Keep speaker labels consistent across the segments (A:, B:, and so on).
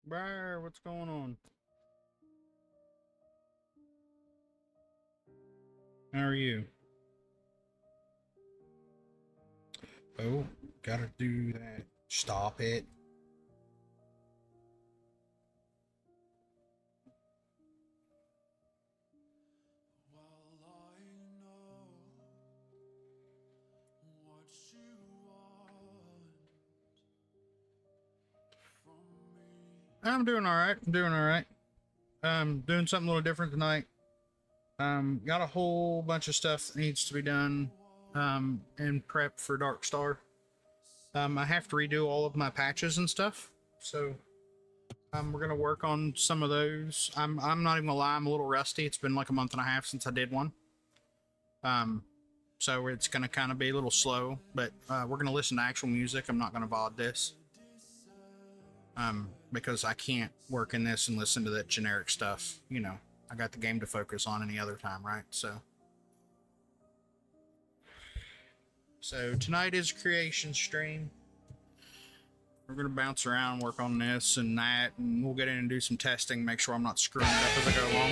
A: Briar, what's going on? How are you? Oh, gotta do that. Stop it. I'm doing all right. I'm doing all right. Doing something a little different tonight. Got a whole bunch of stuff that needs to be done. In prep for Dark Star. I have to redo all of my patches and stuff. So, we're gonna work on some of those. I'm not even gonna lie. I'm a little rusty. It's been like a month and a half since I did one. Um, so it's gonna kind of be a little slow, but we're gonna listen to actual music. I'm not gonna VOD this. Because I can't work in this and listen to that generic stuff. You know, I got the game to focus on any other time, right? So tonight is creation stream. We're gonna bounce around, work on this and that, and we'll get in and do some testing, make sure I'm not screwing it up as I go along.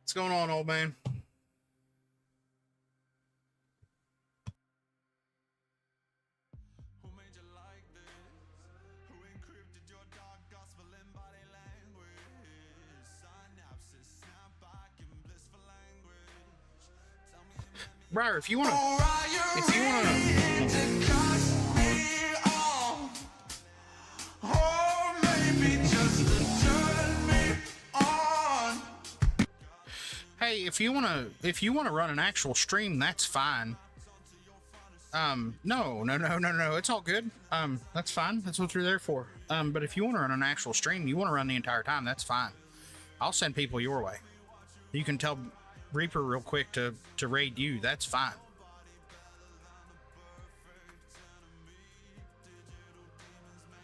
A: What's going on, old man? Briar, if you wanna, hey, if you wanna run an actual stream, that's fine. No, it's all good. That's fine. That's what you're there for. But if you want to run an actual stream, you want to run the entire time, that's fine. I'll send people your way. You can tell Reaper real quick to raid you. That's fine.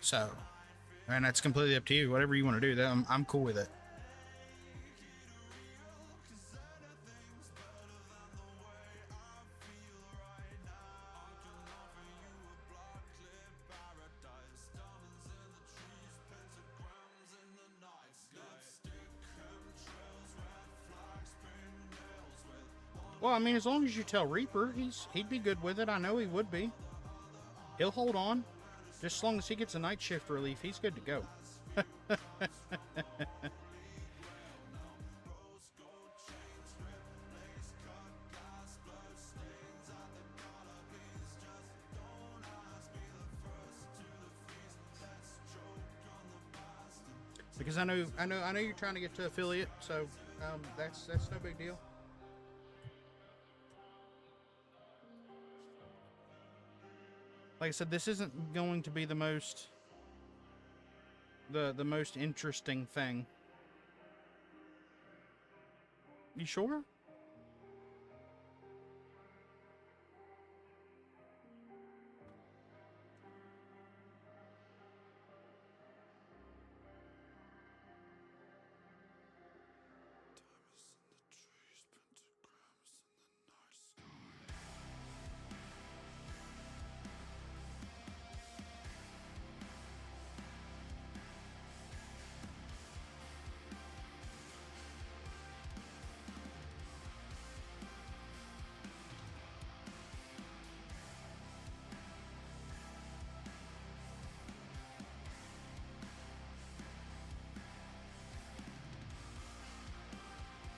A: So, and that's completely up to you. Whatever you want to do, I'm cool with it. Well, I mean, as long as you tell Reaper, he'd be good with it. I know he would be. He'll hold on. Just as long as he gets a night shift relief, he's good to go. Because I know you're trying to get to affiliate, so that's no big deal. Like I said, this isn't going to be the most interesting thing. You sure?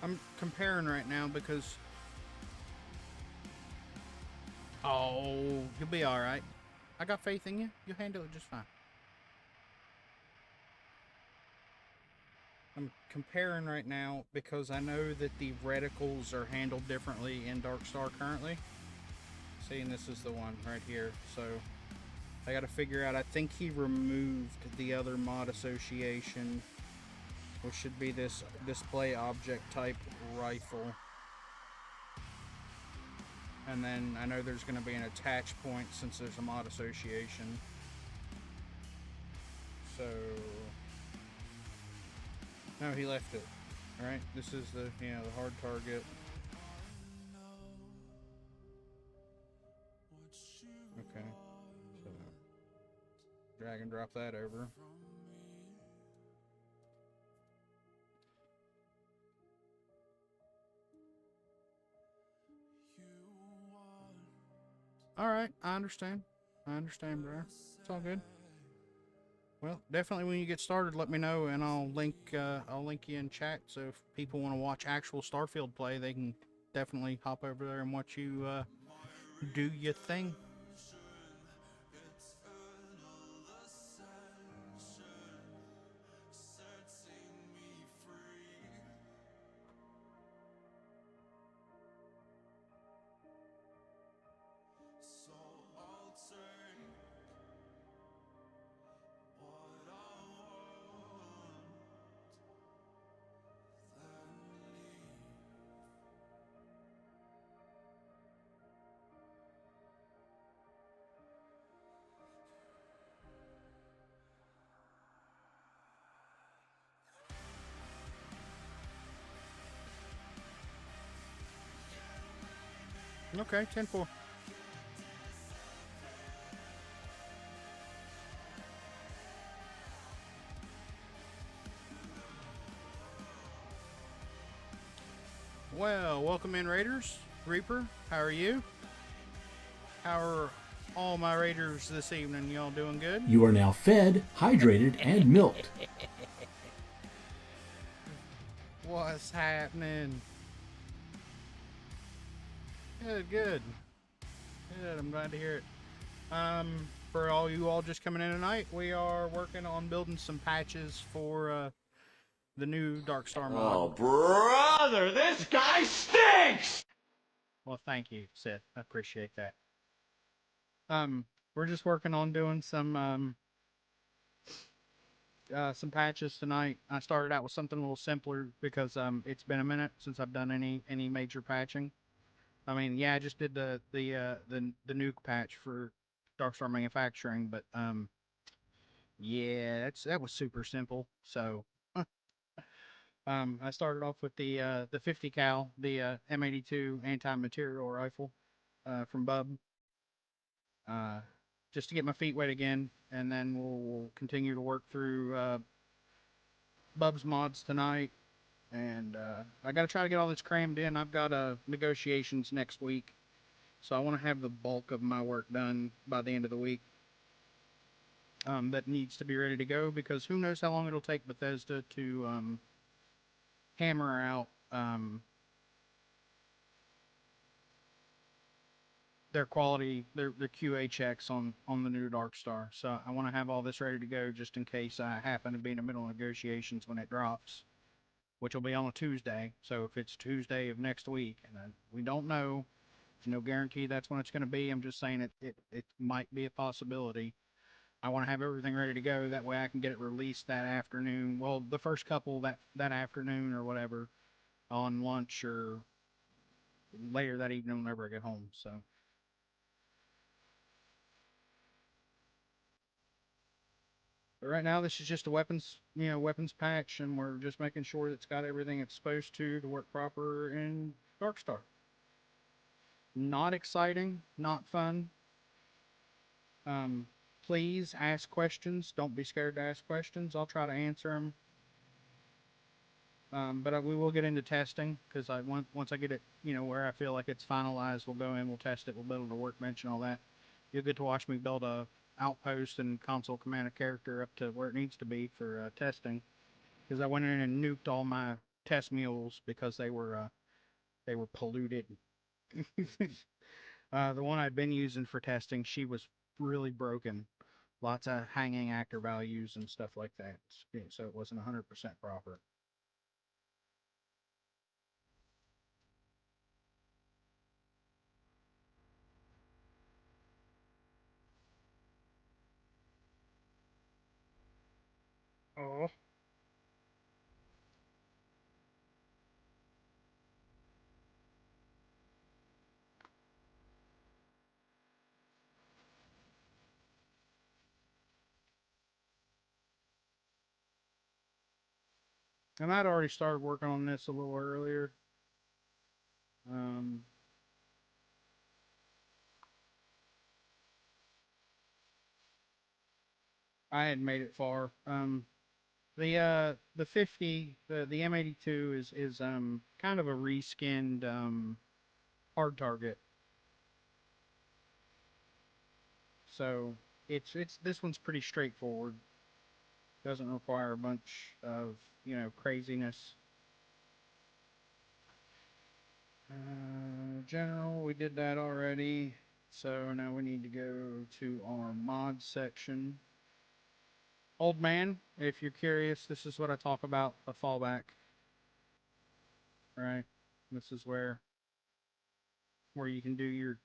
A: I'm comparing right now because oh, you'll be all right. I got faith in you. You'll handle it just fine. I'm comparing right now because I know that the reticles are handled differently in Darkstar currently. See, and this is the one right here. So I got to figure out. I think he removed the other mod association, which should be this display object type rifle. And then I know there's going to be an attach point since there's a mod association. So no, he left it. All right, this is the the hard target. Okay. So drag and drop that over. All right, I understand. I understand, bro. It's all good. Well, definitely when you get started, let me know, and I'll link you in chat. So if people want to watch actual Starfield play, they can definitely hop over there and watch you do your thing. Okay, 10-4. Well, welcome in, Raiders. Reaper, how are you? How are all my Raiders this evening? Y'all doing good?
B: You are now fed, hydrated, and milked.
A: What's happening? Good, good. Good, I'm glad to hear it. For all you all just coming in tonight, we are working on building some patches for the new Darkstar mod.
C: Oh, brother, this guy stinks!
A: Well, thank you, Seth. I appreciate that. We're just working on doing some patches tonight. I started out with something a little simpler because it's been a minute since I've done any major patching. I mean, yeah, I just did the nuke patch for Darkstar Manufacturing, but yeah, that was super simple. So I started off with the 50 cal, the M82 anti-material rifle from Bub, uh, just to get my feet wet again, and then we'll continue to work through Bub's mods tonight. And I got to try to get all this crammed in. I've got negotiations next week, so I want to have the bulk of my work done by the end of the week. That needs to be ready to go because who knows how long it'll take Bethesda to hammer out their quality, their QA checks on the new Darkstar. So I want to have all this ready to go just in case I happen to be in the middle of negotiations when it drops, which will be on a Tuesday. So if it's Tuesday of next week, and we don't know, no guarantee that's when it's going to be. I'm just saying it might be a possibility. I want to have everything ready to go. That way I can get it released that afternoon. Well, the first couple that afternoon or whatever on lunch or later that evening whenever I get home. So. But right now, this is just a weapons patch, and we're just making sure it's got everything it's supposed to work proper in Darkstar. Not exciting, not fun. Please ask questions. Don't be scared to ask questions. I'll try to answer them. But we will get into testing because once I get it, where I feel like it's finalized, we'll go in, we'll test it, we'll build a workbench and all that. You'll get to watch me build a outpost and console command a character up to where it needs to be for testing. Because I went in and nuked all my test mules because they were polluted. The one I'd been using for testing, she was really broken. Lots of hanging actor values and stuff like that. So it wasn't 100% proper. Oh. And I'd already started working on this a little earlier. Um, I hadn't made it far. The 50, the M82 is kind of a reskinned hard target. So it's this one's pretty straightforward. Doesn't require a bunch of, craziness. General, we did that already. So now we need to go to our mod section. Old man, if you're curious, this is what I talk about, a fallback. Right? This is where you can do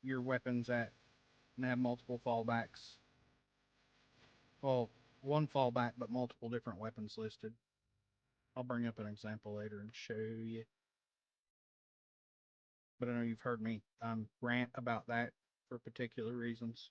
A: your weapons at and have multiple fallbacks. Well, one fallback, but multiple different weapons listed. I'll bring up an example later and show you. But I know you've heard me rant about that for particular reasons.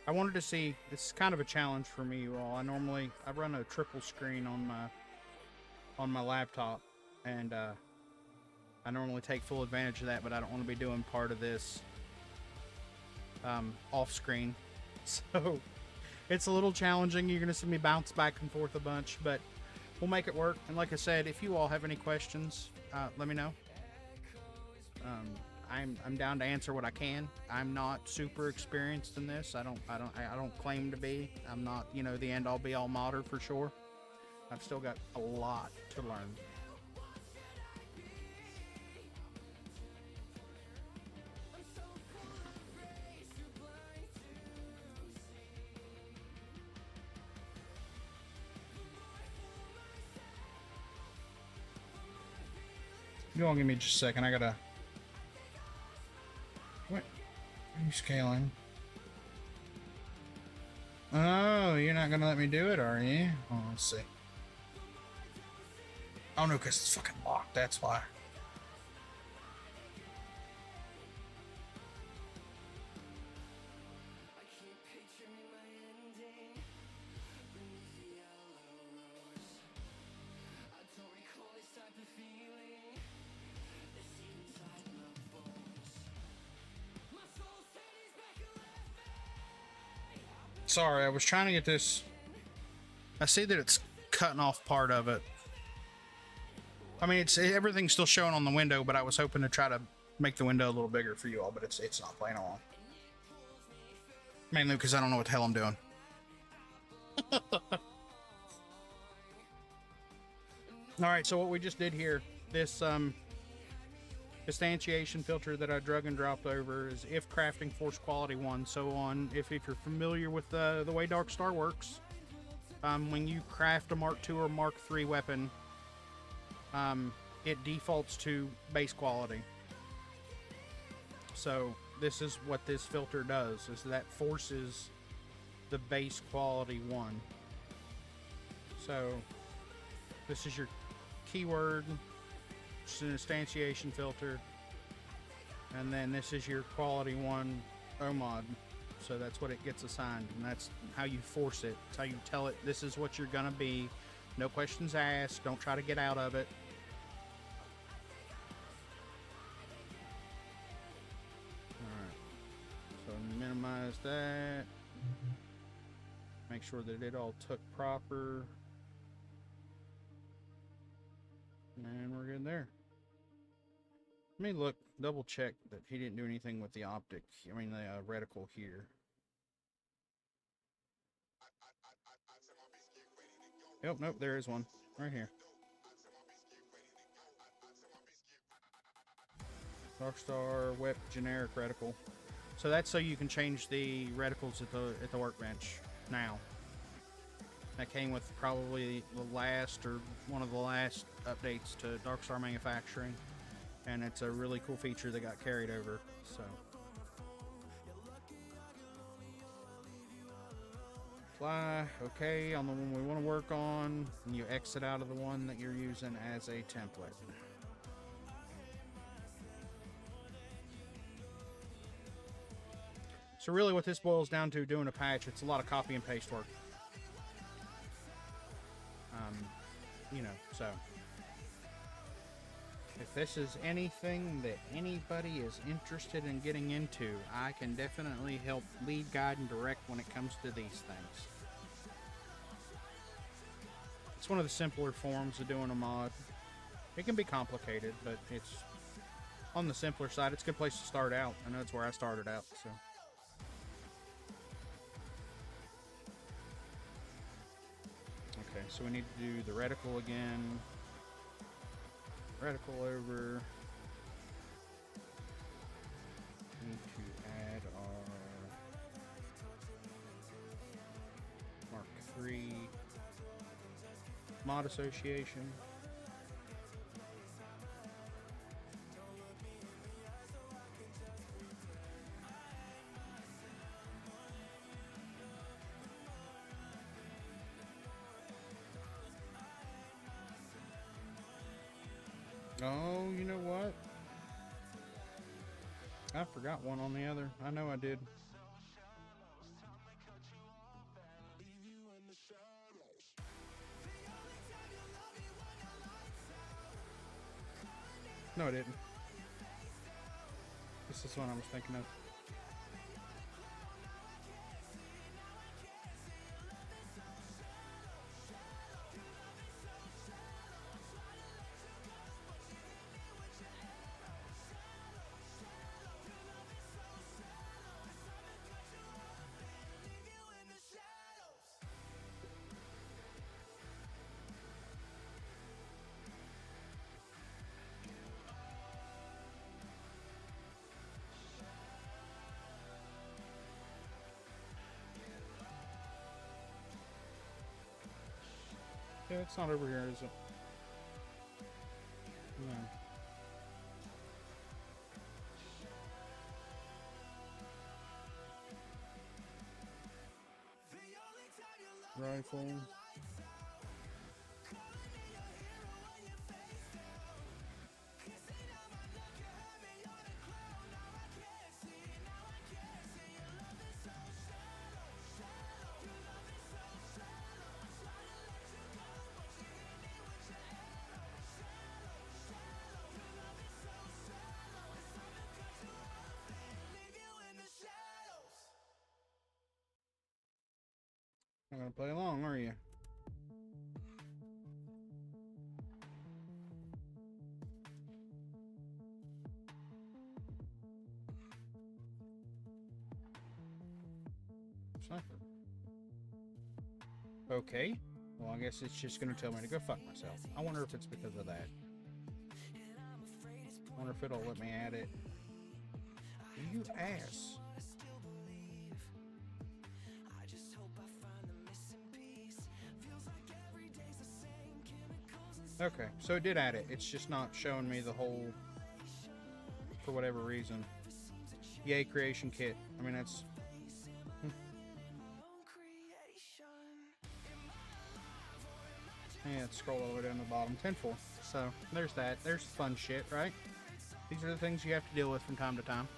A: I wanted to see. This is kind of a challenge for me, you all. I run a triple screen on my laptop, and I normally take full advantage of that, but I don't want to be doing part of this off screen. So it's a little challenging. You're gonna see me bounce back and forth a bunch, but we'll make it work. And like I said, if you all have any questions, let me know. I'm down to answer what I can. I'm not super experienced in this. I don't claim to be. I'm not, the end all be all modder for sure. I've still got a lot to learn. You all give me just a second. I gotta. What? Are you scaling? Oh, you're not gonna let me do it, are you? Oh, let's see. Oh no, because it's fucking locked. That's why. Sorry, I was trying to get this. I see that it's cutting off part of it. I mean, everything's still showing on the window, but I was hoping to try to make the window a little bigger for you all, but it's not playing along. Mainly because I don't know what the hell I'm doing. All right, so what we just did here, this instantiation filter that I drug and dropped over is if crafting force quality 1. So if you're familiar with the way Dark Star works, when you craft a Mark II or Mark III weapon, it defaults to base quality. So this is what this filter does, is that forces the base quality 1. So this is your keyword, it's an instantiation filter, and then this is your quality 1 OMOD. So that's what it gets assigned, and that's how you force it. It's how you tell it this is what you're gonna be. No questions asked. Don't try to get out of it. Alright. So minimize that. Make sure that it all took proper. And we're good there. Let me double check that he didn't do anything with the optic. I mean, the reticle here. Nope, there is one right here. Darkstar Whip generic reticle. So that's so you can change the reticles at the workbench now. That came with probably the last or one of the last updates to Darkstar manufacturing, and it's a really cool feature that got carried over. So fly, okay, on the one we want to work on, and you exit out of the one that you're using as a template. So really what this boils down to doing a patch, it's a lot of copy and paste work. You know, so if this is anything that anybody is interested in getting into, I can definitely help lead, guide, and direct when it comes to these things. It's one of the simpler forms of doing a mod. It can be complicated, but it's on the simpler side. It's a good place to start out. I know it's where I started out, so. Okay, so we need to do the reticle again. Reticle over. We need to add our Mark III mod association. Oh, you know what? I forgot one on the other. I know I did. No, I didn't. This is one I was thinking of. Yeah, it's not over here, is it? No. Rifle. Not gonna play along, are you? Sniper. Okay. Well, I guess it's just gonna tell me to go fuck myself. I wonder if it's because of that. I wonder if it'll let me add it. You ass. Okay, so it did add it. It's just not showing me the whole, for whatever reason. Yay, creation kit. I mean, that's... Yeah, let's scroll all the way down to the bottom. 10-4. So, there's that. There's fun shit, right? These are the things you have to deal with from time to time.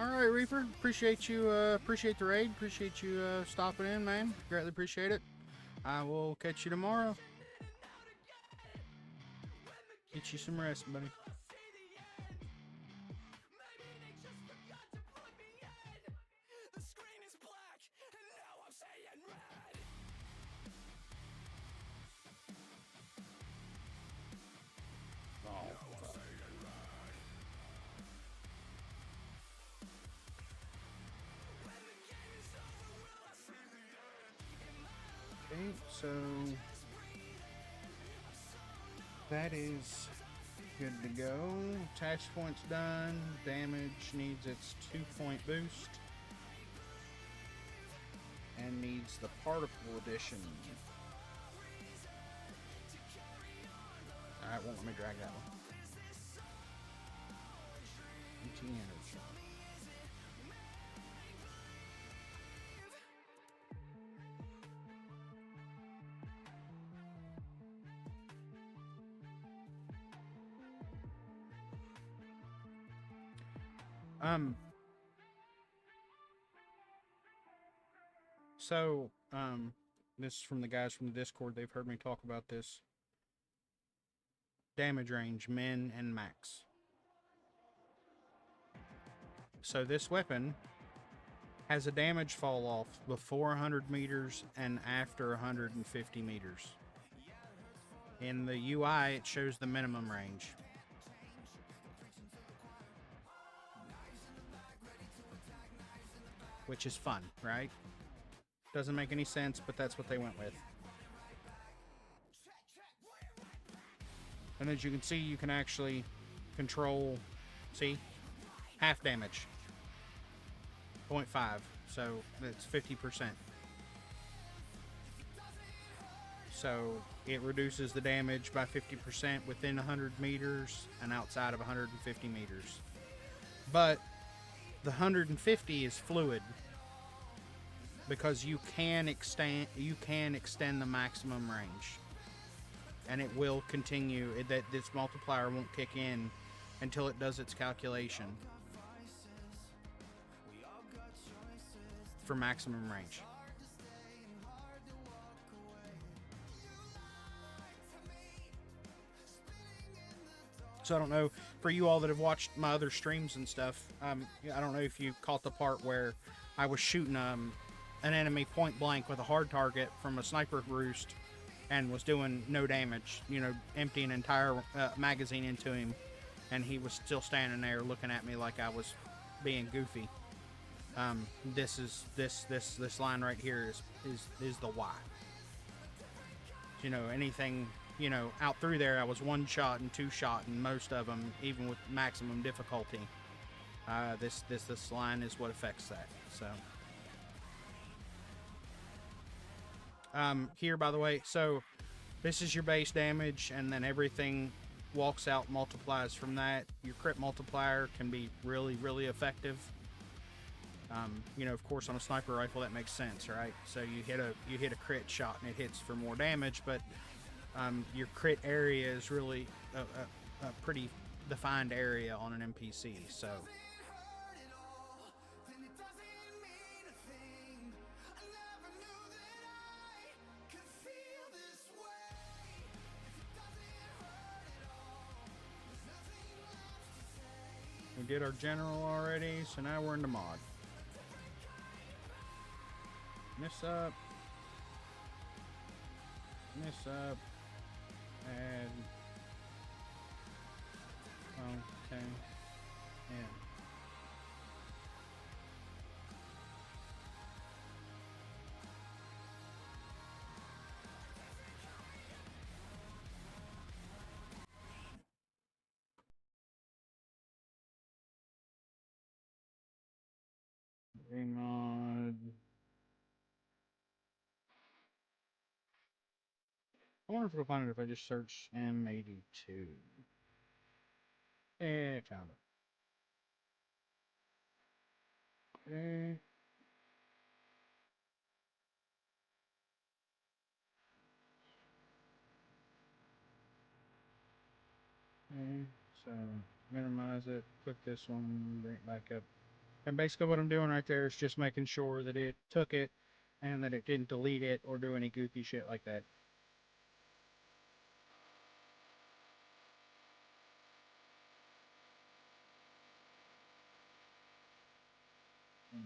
A: All right, Reaper. Appreciate you. Appreciate the raid. Appreciate you stopping in, man. Greatly appreciate it. I will catch you tomorrow. Get you some rest, buddy. Okay, so that is good to go. Attach point's done. Damage needs its 2-point boost. And needs the particle edition. Alright, won't let me drag that one. ET energy. This is from the guys from the Discord. They've heard me talk about this. Damage range, min and max. So this weapon has a damage fall off before 100 meters and after 150 meters. In the UI, it shows the minimum range. Which is fun, right? Doesn't make any sense, but that's what they went with. And as you can see, you can actually control, see, half damage, 0.5, so that's 50%. So it reduces the damage by 50% within 100 meters and outside of 150 meters. But the 150 is fluid, because you can extend the maximum range, and it will continue. That this multiplier won't kick in until it does its calculation for maximum range. So I don't know, for you all that have watched my other streams and stuff, I don't know if you caught the part where I was shooting an enemy point blank with a hard target from a sniper roost and was doing no damage, emptying an entire magazine into him, and he was still standing there looking at me like I was being goofy. This line right here is the why. Anything out through there, I was 1 shot and 2 shot, and most of them, even with maximum difficulty. This line is what affects that. So. Here, by the way, so this is your base damage, and then everything walks out, multiplies from that. Your crit multiplier can be really, really effective. Of course, on a sniper rifle, that makes sense, right? So you hit a crit shot, and it hits for more damage, but your crit area is really a pretty defined area on an NPC. So. We did our general already, so now we're in the mod. This up, add, okay, yeah. Mod. I wonder if we'll find it if I just search M82. Found it. Okay. Okay, so minimize it, click this one, bring it back up And basically what I'm doing right there is just making sure that it took it and that it didn't delete it or do any goofy shit like that.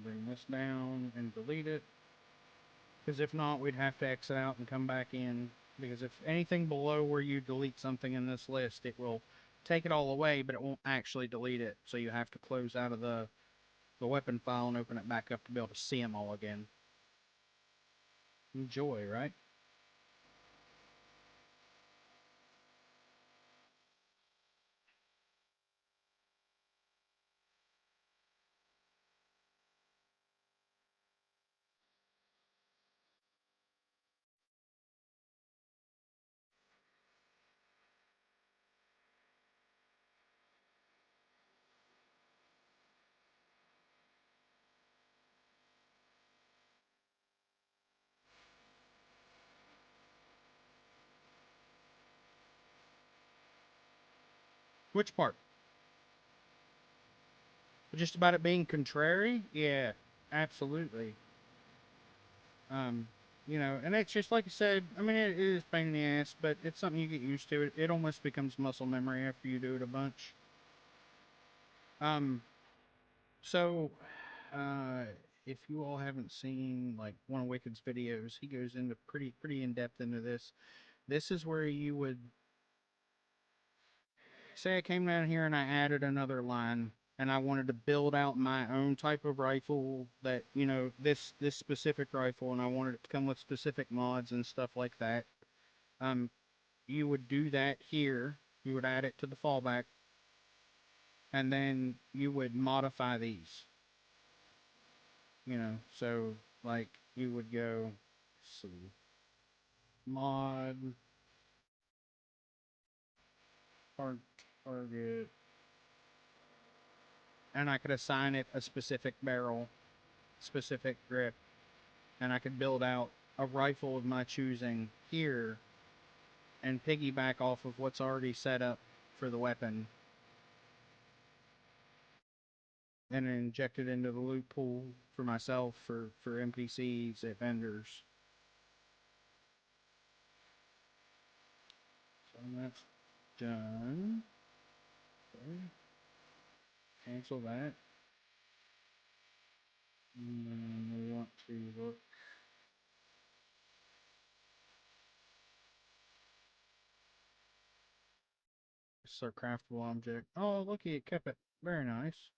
A: Bring this down and delete it. Because if not, we'd have to exit out and come back in. Because if anything below where you delete something in this list, it will take it all away, but it won't actually delete it. So you have to close out of the weapon file and open it back up to be able to see them all again. Enjoy, right? Which part? Just about it being contrary? Yeah, absolutely. Um, and it's just like I said, I mean, it is a pain in the ass, but it's something you get used to. It almost becomes muscle memory after you do it a bunch. Um, so, uh, if you all haven't seen like one of Wicked's videos, he goes into pretty in depth into this. This is where you would say I came down here and I added another line and I wanted to build out my own type of rifle that, this specific rifle, and I wanted it to come with specific mods and stuff like that. Um, you would do that here. You would add it to the fallback, and then you would modify these. So like you would go, let's see, mod, target, and I could assign it a specific barrel, specific grip, and I could build out a rifle of my choosing here and piggyback off of what's already set up for the weapon and inject it into the loot pool for myself, for NPCs at vendors. So that's done. Okay. Cancel that. And then we want to look. This is our craftable object. Oh, looky, it kept it. Very nice.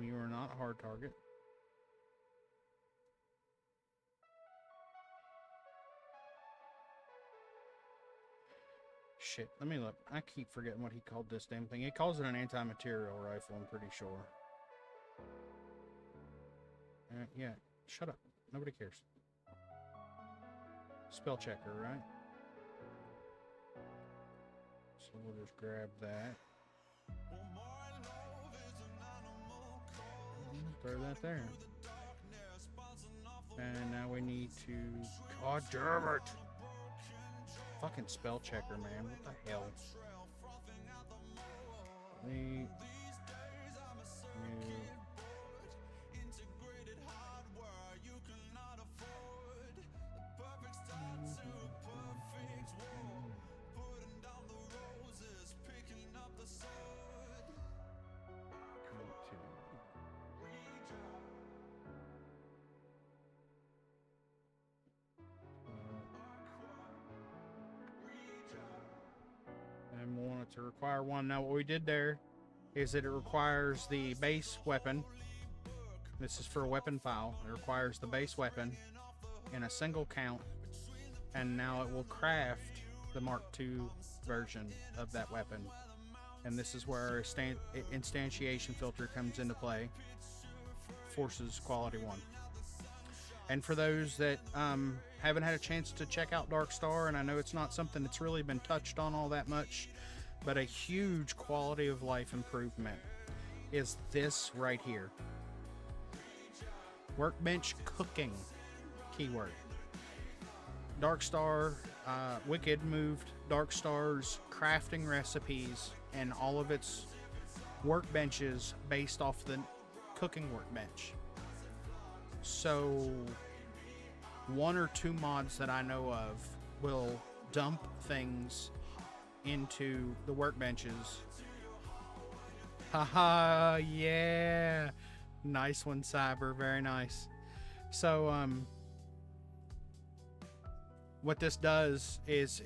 A: You are not a hard target. Shit, let me look. I keep forgetting what he called this damn thing. He calls it an anti-material rifle, I'm pretty sure. Yeah, shut up. Nobody cares. Spell checker, right? So we'll just grab that. Throw that there. And now we need to... God damn it! Fucking spell checker, man. What the hell? New. And we'll want it to require one. Now what we did there is that it requires the base weapon. This is for a weapon file. It requires the base weapon in a single count, and now it will craft the Mark II version of that weapon. And this is where our instantiation filter comes into play. Forces quality 1. And for those that haven't had a chance to check out Dark Star, and I know it's not something that's really been touched on all that much, but a huge quality of life improvement is this right here. Workbench cooking, keyword. Dark Star, Wicked moved Dark Star's crafting recipes and all of its workbenches based off the cooking workbench. So 1 or 2 mods that I know of will dump things into the workbenches. Haha, yeah. Nice one, Cyber. Very nice. So, what this does is,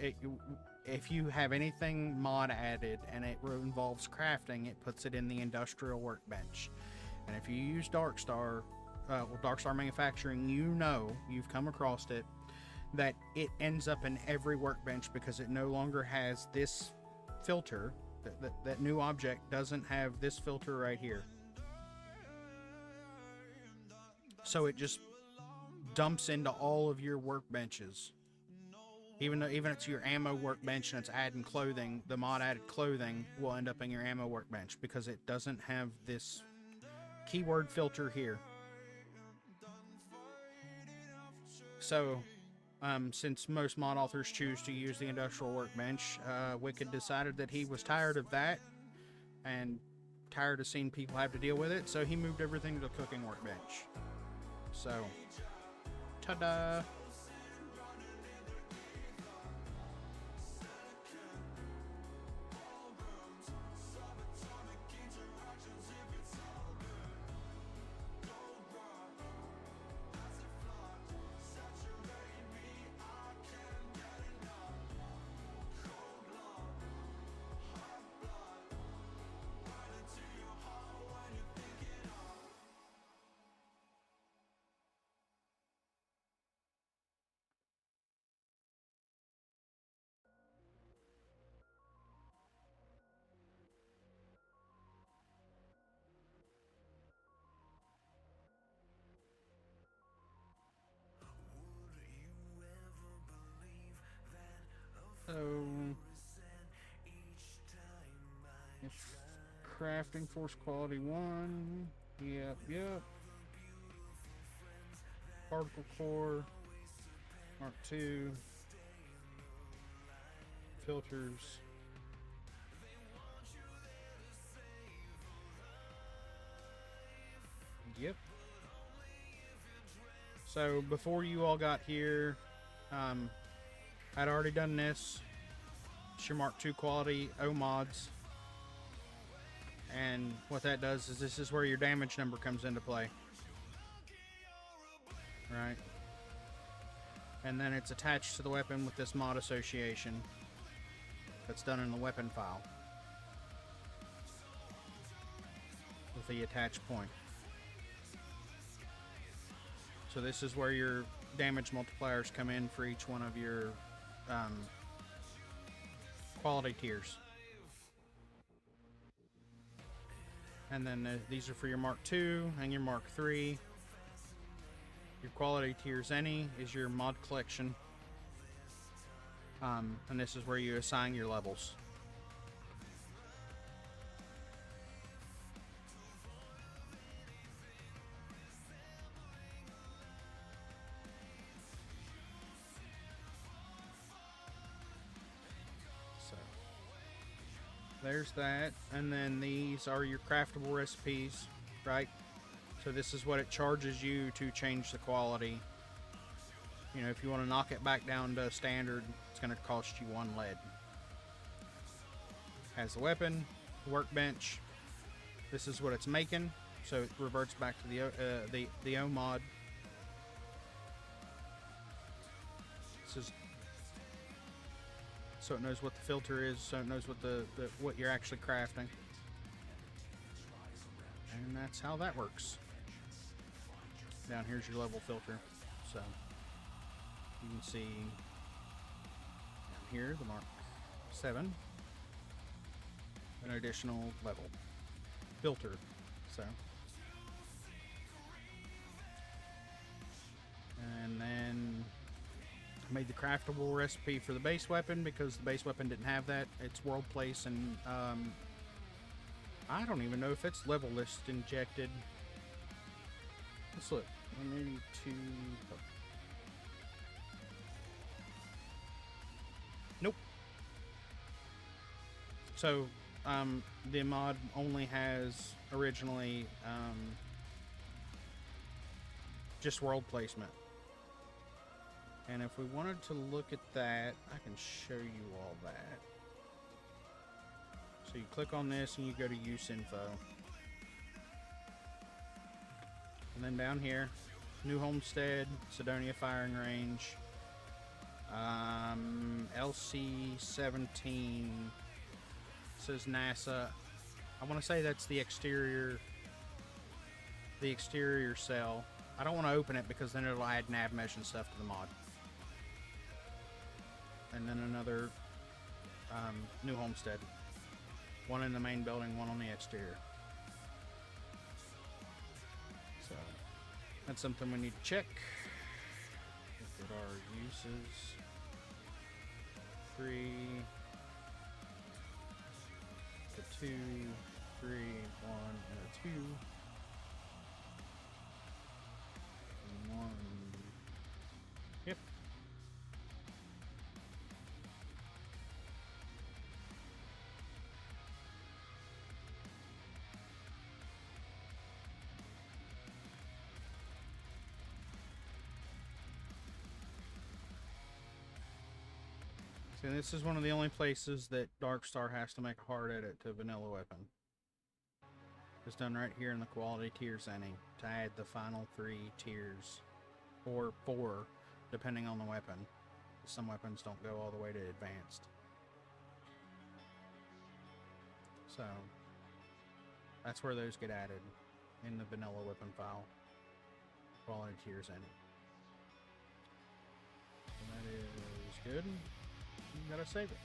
A: if you have anything mod added and it involves crafting, it puts it in the industrial workbench. And if you use Darkstar, Darkstar Manufacturing, you've come across it, that it ends up in every workbench because it no longer has this filter. That new object doesn't have this filter right here. So it just dumps into all of your workbenches. Even it's your ammo workbench and it's adding clothing, the mod added clothing will end up in your ammo workbench because it doesn't have this keyword filter here. So, since most mod authors choose to use the industrial workbench, Wicked decided that he was tired of that and tired of seeing people have to deal with it, so he moved everything to the cooking workbench. So, ta-da! So, if crafting force quality 1, yep. Particle core, Mark 2, filters. Yep. So before you all got here, I'd already done this. It's your Mark II quality O mods. And what that does is this is where your damage number comes into play. Right? And then it's attached to the weapon with this mod association that's done in the weapon file with the attached point. So this is where your damage multipliers come in for each one of your quality tiers. And then these are for your Mark II and your Mark III. Your quality tiers any is your mod collection. And this is where you assign your levels. So there's that. And then these are your craftable recipes, right? So this is what it charges you to change the quality. You know, if you want to knock it back down to standard, it's going to cost you 1 lead. Has the weapon, workbench. This is what it's making, so it reverts back to the O mod. This is so it knows what the filter is, so it knows what what you're actually crafting, and that's how that works. Down here's your level filter, so you can see down here the Mark 7, an additional level filter. So, and then I made the craftable recipe for the base weapon because the base weapon didn't have that. It's world place, and I don't even know if it's level list injected. Let's look. 182. Oh. Nope. So the mod only has originally just world placement. And if we wanted to look at that, I can show you all that. So you click on this and you go to use info. And then down here, New Homestead, Sidonia Firing Range, LC-17, says NASA. I want to say that's the exterior cell. I don't want to open it because then it'll add nav mesh and stuff to the mod. And then another New Homestead. One in the main building, one on the exterior. So that's something we need to check. Look at our uses. 3 to 2, 3, 1, and a 2. And 1. Yep. See, this is one of the only places that Darkstar has to make a hard edit to Vanilla Weapon. It's done right here in the quality tier setting to add the final 3 tiers, or 4, depending on the weapon. Some weapons don't go all the way to advanced. So that's where those get added in the Vanilla Weapon file, quality tier setting. So that is good. You gotta save it.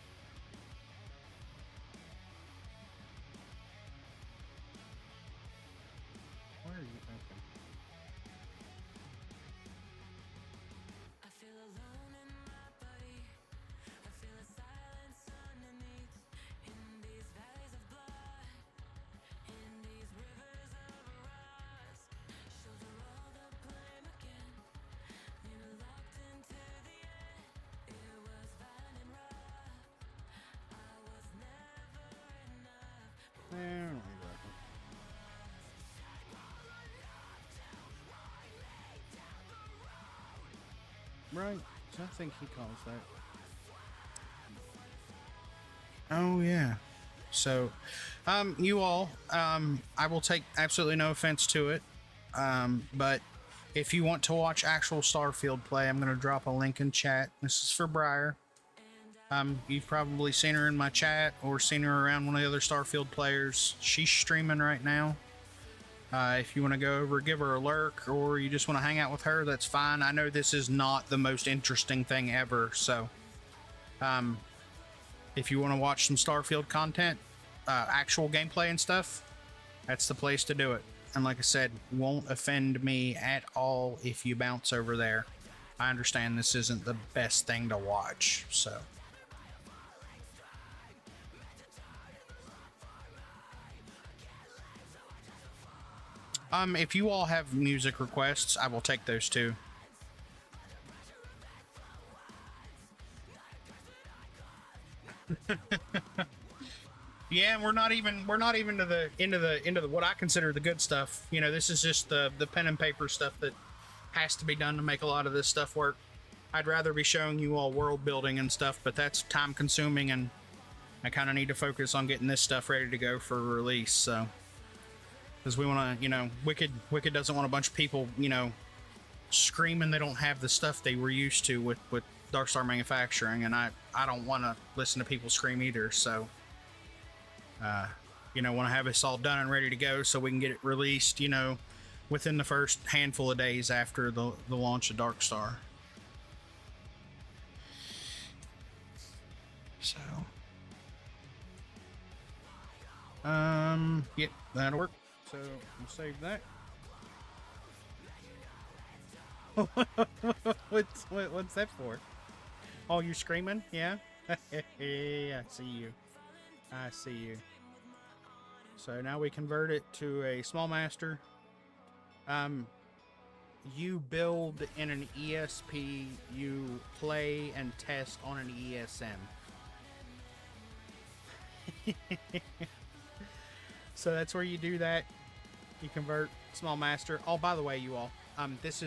A: Where are you? Okay.
D: I feel alone in my body. I feel a silence underneath. In these valleys of blood, in these rivers of rust. Shoulder all the blame again. Nearly locked into the end. It was fine and rough. I was never enough.
A: There we go. Right, I think he calls that. Oh yeah. So, you all, I will take absolutely no offense to it, but if you want to watch actual Starfield play, I'm going to drop a link in chat. This is for Briar. You've probably seen her in my chat or seen her around one of the other Starfield players. She's streaming right now. If you want to go over, give her a lurk, or you just want to hang out with her, that's fine. I know this is not the most interesting thing ever, so if you want to watch some Starfield content, actual gameplay and stuff, that's the place to do it. And like I said, won't offend me at all if you bounce over there. I understand this isn't the best thing to watch, so. If you all have music requests, I will take those too. Yeah, we're not even to the into the what I consider the good stuff. You know, this is just the pen and paper stuff that has to be done to make a lot of this stuff work. I'd rather be showing you all world building and stuff, but that's time consuming, and I kind of need to focus on getting this stuff ready to go for release. So, because we want to, you know, Wicked doesn't want a bunch of people, you know, screaming they don't have the stuff they were used to with Darkstar Manufacturing, and I don't want to listen to people scream either. So, you know, want to have this all done and ready to go so we can get it released, you know, within the first handful of days after the launch of Darkstar. So, yep, that'll work. So we'll save that. What's that for? Oh, you're screaming? Yeah? I see you. I see you. So now we convert it to a small master. You build in an ESP, you play and test on an ESM. So that's where you do that. You convert small master. Oh, by the way, you all, this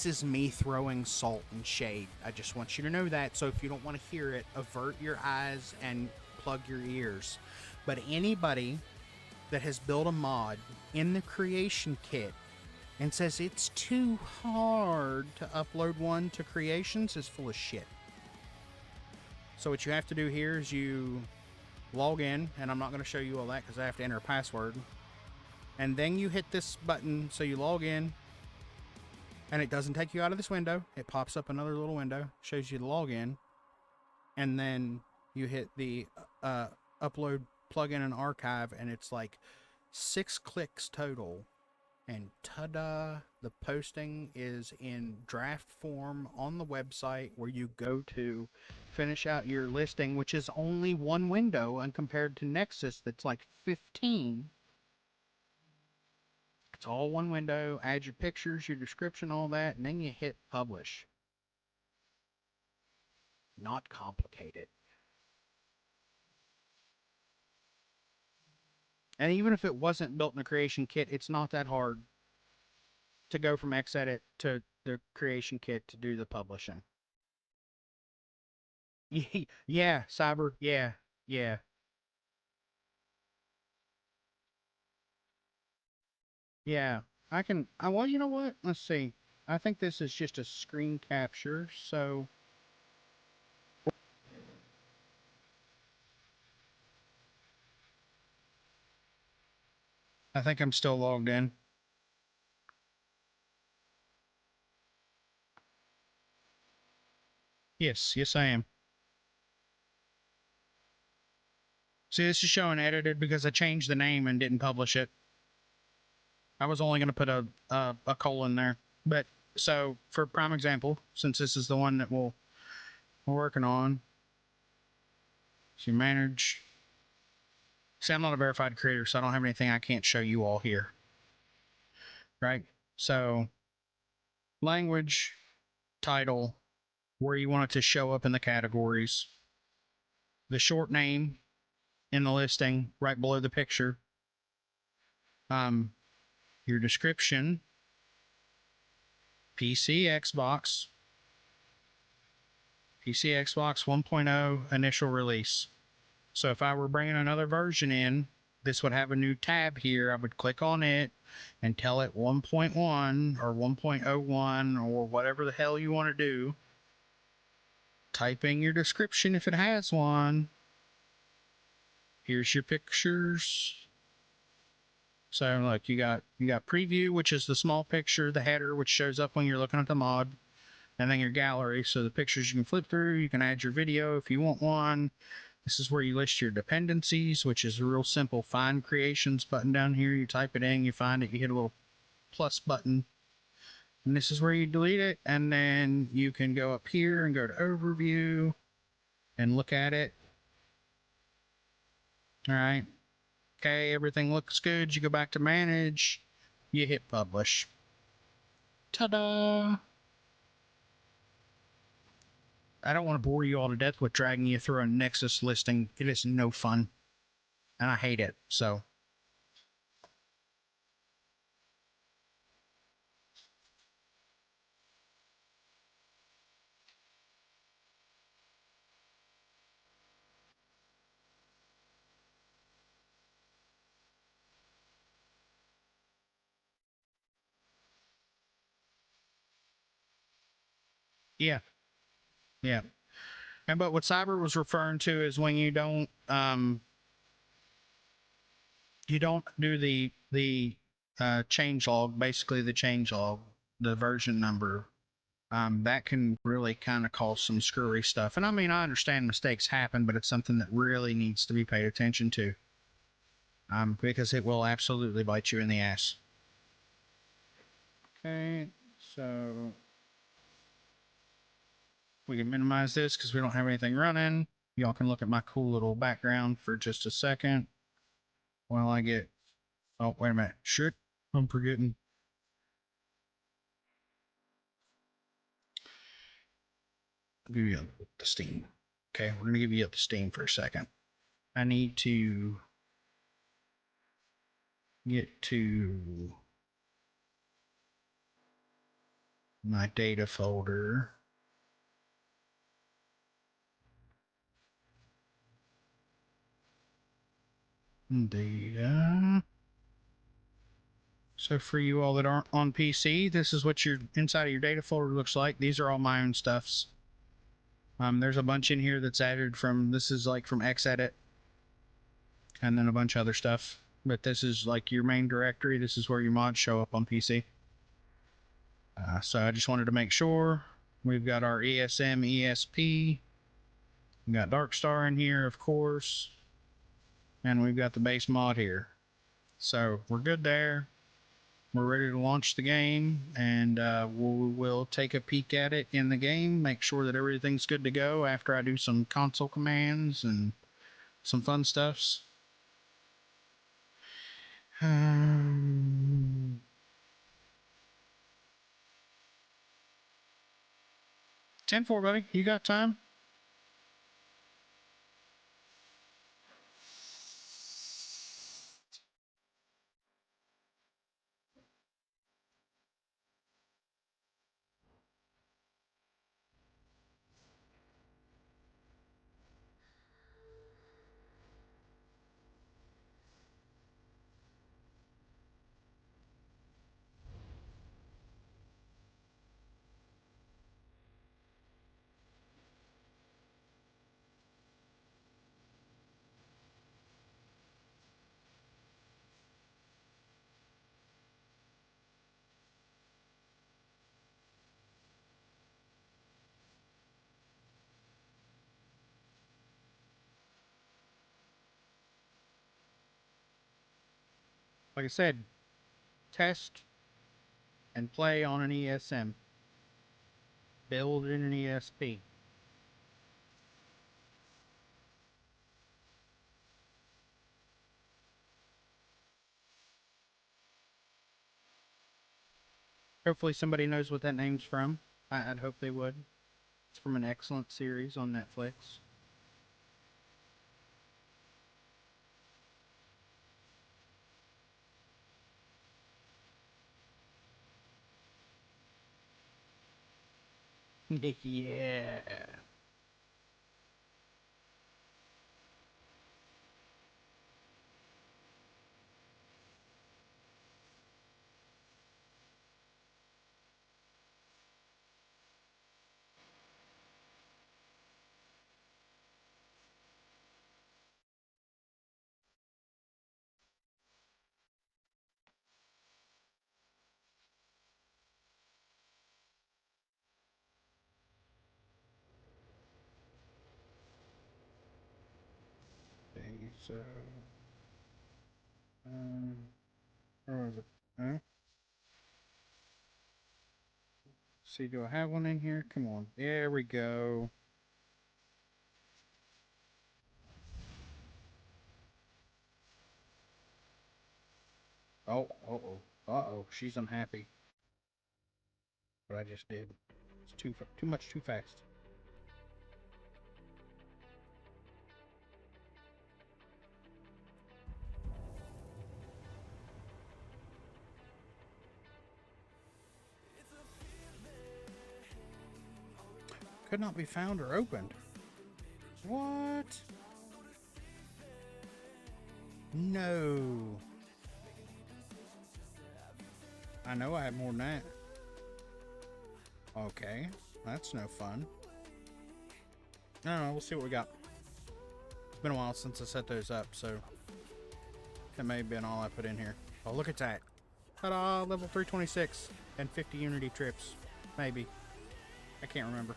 A: is me throwing salt and shade. I just want you to know that. So if you don't want to hear it, avert your eyes and plug your ears. But anybody that has built a mod in the creation kit and says it's too hard to upload one to creations is full of shit. So what you have to do here is you log in, and I'm not going to show you all that because I have to enter a password. And then you hit this button, so you log in, and it doesn't take you out of this window. It pops up another little window, shows you the login, and then you hit the upload plugin and archive, and it's like 6 clicks total. And ta-da, the posting is in draft form on the website where you go to finish out your listing, which is only one window, and compared to Nexus that's like 15. It's all one window. Add your pictures, your description, all that, and then you hit publish. Not complicated. And even if it wasn't built in a creation kit, it's not that hard to go from Xedit to the creation kit to do the publishing. Yeah, Cyber. Yeah, yeah, yeah. I can. Well, you know what? Let's see. I think this is just a screen capture, so I think I'm still logged in. Yes, I am. See, this is showing edited because I changed the name and didn't publish it. I was only going to put a colon there. But so for prime example, since this is the one that we're working on, so you manage. See, I'm not a verified creator, so I don't have anything I can't show you all here. Right? So language, title, where you want it to show up in the categories, the short name in the listing right below the picture, your description, PC, Xbox, PC, Xbox 1.0 initial release. So if I were bringing another version in, this would have a new tab here. I would click on it and tell it 1.1 or 1.01 or whatever the hell you want to do. Type in your description if it has one. Here's your pictures. So look, you got preview, which is the small picture, the header, which shows up when you're looking at the mod, and then your gallery. So the pictures you can flip through, you can add your video if you want one. This is where you list your dependencies, which is a real simple find creations button down here. You type it in, you find it, you hit a little plus button. And this is where you delete it. And then you can go up here and go to overview and look at it. All right. Okay, everything looks good. You go back to manage, you hit publish. Ta-da! I don't want to bore you all to death with dragging you through a Nexus listing. It is no fun. And I hate it, so. Yeah, yeah. And but what Cyber was referring to is when you don't do the change log, basically the change log, the version number. That can really kind of cause some screwy stuff. And I mean, I understand mistakes happen, but it's something that really needs to be paid attention to. Because it will absolutely bite you in the ass. Okay, so we can minimize this because we don't have anything running. Y'all can look at my cool little background for just a second while I get. Oh, wait a minute. Shit, I'm forgetting. I'll give you up the Steam. Okay, we're gonna give you up the Steam for a second. I need to get to my data folder. Data. So for you all that aren't on PC, this is what your inside of your data folder looks like. These are all my own stuffs. There's a bunch in here that's added from, this is like from Xedit, and then a bunch of other stuff. But this is like your main directory. This is where your mods show up on PC. So I just wanted to make sure we've got our ESM ESP. We've got Darkstar in here, of course. And we've got the base mod here. So we're good there. We're ready to launch the game, and we'll take a peek at it in the game, make sure that everything's good to go after I do some console commands and some fun stuffs. 10-4, buddy. You got time? Like I said, test and play on an ESM. Build in an ESP. Hopefully somebody knows what that name's from. I'd hope they would. It's from an excellent series on Netflix. Yeah. Okay, so where was it? Huh? See, do I have one in here? Come on. There we go. Oh, uh-oh. Uh-oh. She's unhappy. What I just did. It's too much too fast. Could not be found or opened. What? No. I know I have more than that. Okay. That's no fun. No, we'll see what we got. It's been a while since I set those up, so that may have been all I put in here. Oh, look at that. Ta-da! Level 326 and 50 Unity trips. Maybe. I can't remember.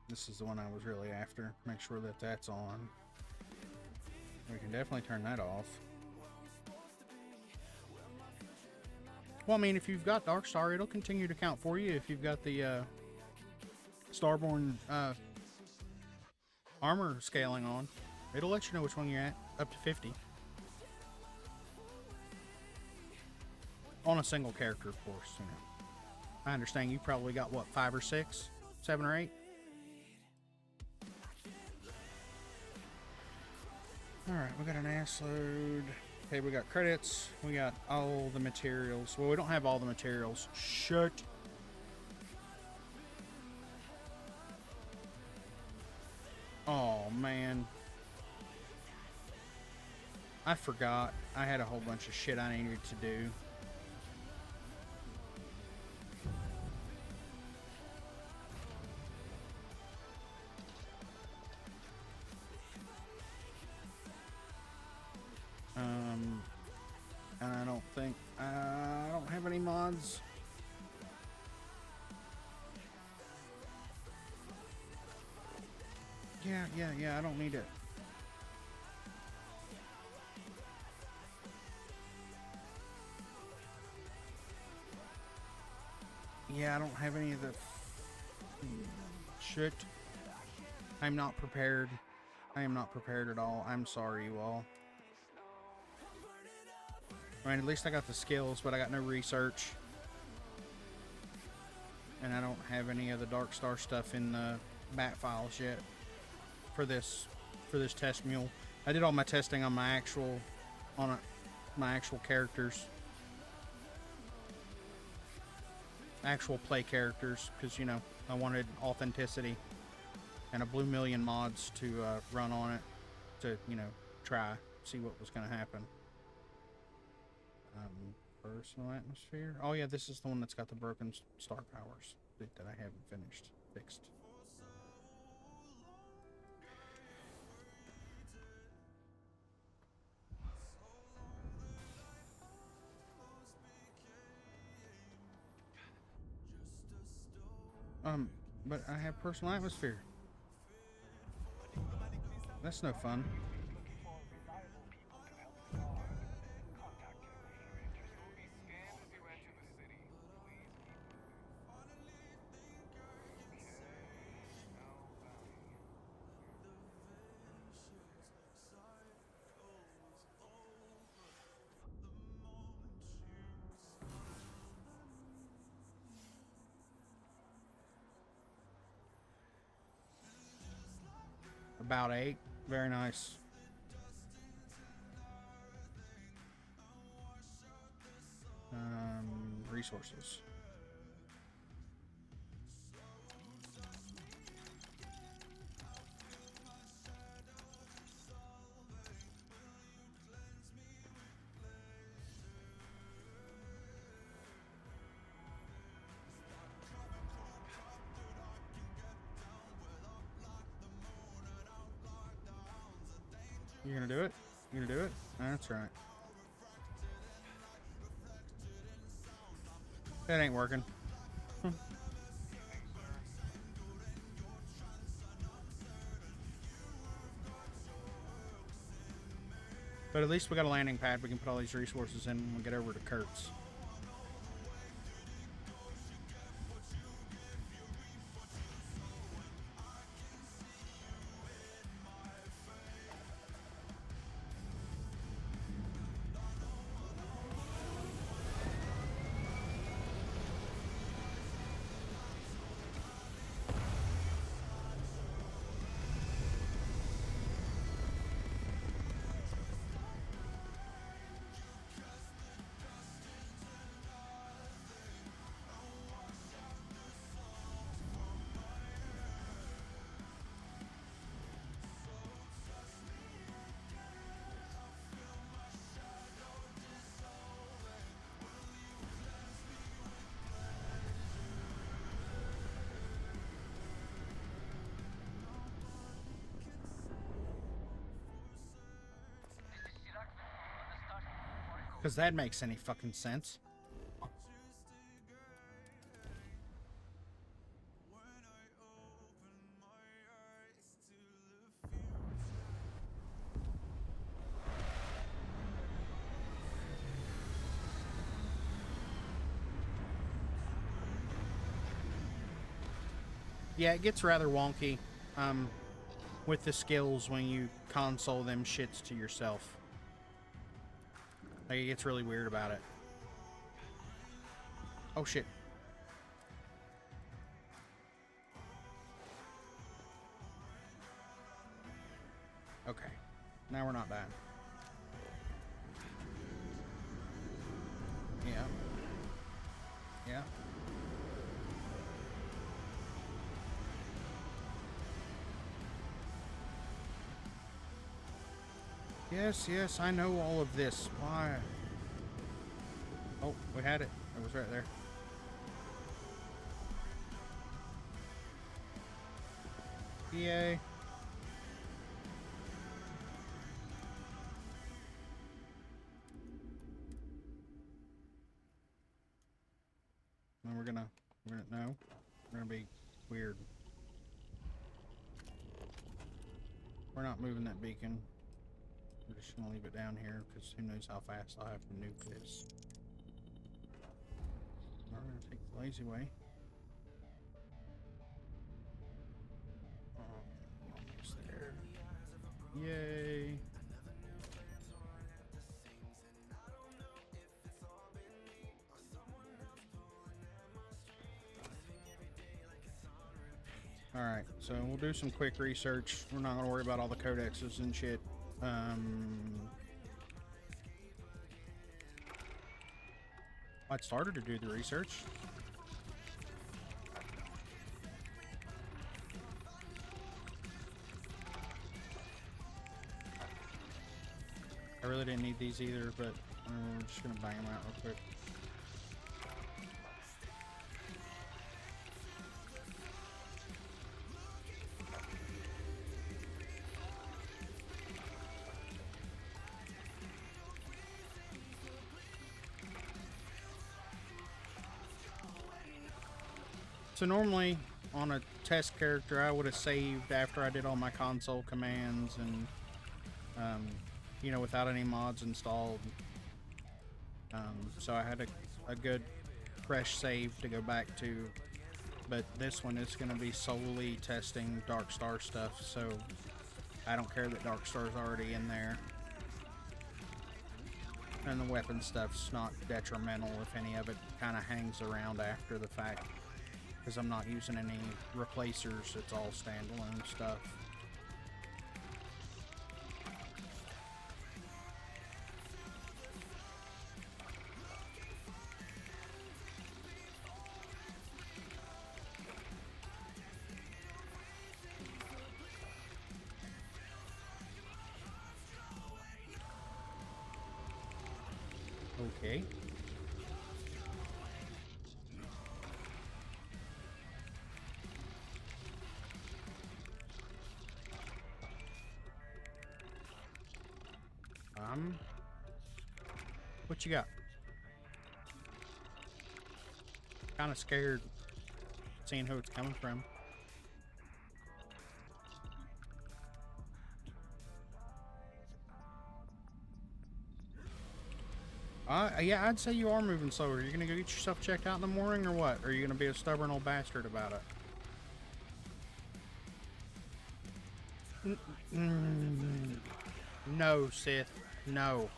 A: This is the one I was really after. Make sure that that's on. We can definitely turn that off. Well, I mean, if you've got Darkstar, it'll continue to count for you if you've got the Starborn armor scaling on. It'll let you know which one you're at, up to 50. On a single character, of course, you know. I understand you probably got, what, 5 or 6? 7 or 8? Alright, we got an ass load. Okay, we got credits. We got all the materials. Well, we don't have all the materials. Shut. Oh, man. I forgot. I had a whole bunch of shit I needed to do. And I don't think I don't have any mods. Yeah, I don't need it. Yeah, I don't have any of the shit. I'm not prepared. I am not prepared at all. I'm sorry, you all. I mean, at least I got the skills, but I got no research. And I don't have any of the Dark Star stuff in the bat files yet for this test mule. I did all my testing on my actual characters. Actual play characters, because, you know, I wanted authenticity and a blue million mods to run on it to, you know, see what was going to happen. Personal atmosphere. Oh yeah, this is the one that's got the broken star powers that I haven't fixed. But I have personal atmosphere. That's no fun. About 8. Very nice. Resources. You gonna do it? You gonna do it? That's right. That ain't working. But at least we got a landing pad. We can put all these resources in when we get over to Kurtz. Because that makes any fucking sense. Yeah, it gets rather wonky. with the skills when you console them shits to yourself. Like, it gets really weird about it. Oh shit. Okay. Now we're not dying. Yeah. Yeah. Yes, yes, I know all of this. Why? Oh, we had it. It was right there. Yay. And we're gonna no. We're gonna be weird. We're not moving that beacon. We're just gonna leave it down here because who knows how fast I'll have to nuke this. We're gonna take the lazy way. Almost there. Yay. Alright, so we'll do some quick research. We're not gonna worry about all the codexes and shit. I started to do the research. I really didn't need these either, but we're just gonna bang them out real quick. So normally on a test character, I would have saved after I did all my console commands and, you know, without any mods installed. So I had a good fresh save to go back to. But this one is going to be solely testing Dark Star stuff, so I don't care that Dark Star's already in there. And the weapon stuff's not detrimental if any of it kind of hangs around after the fact. Because I'm not using any replacers, it's all standalone stuff. Okay. What you got? Kind of scared seeing who it's coming from. Yeah, I'd say you are moving slower. You're gonna go get yourself checked out in the morning or what? Or are you gonna be a stubborn old bastard about it? No, Sith. No.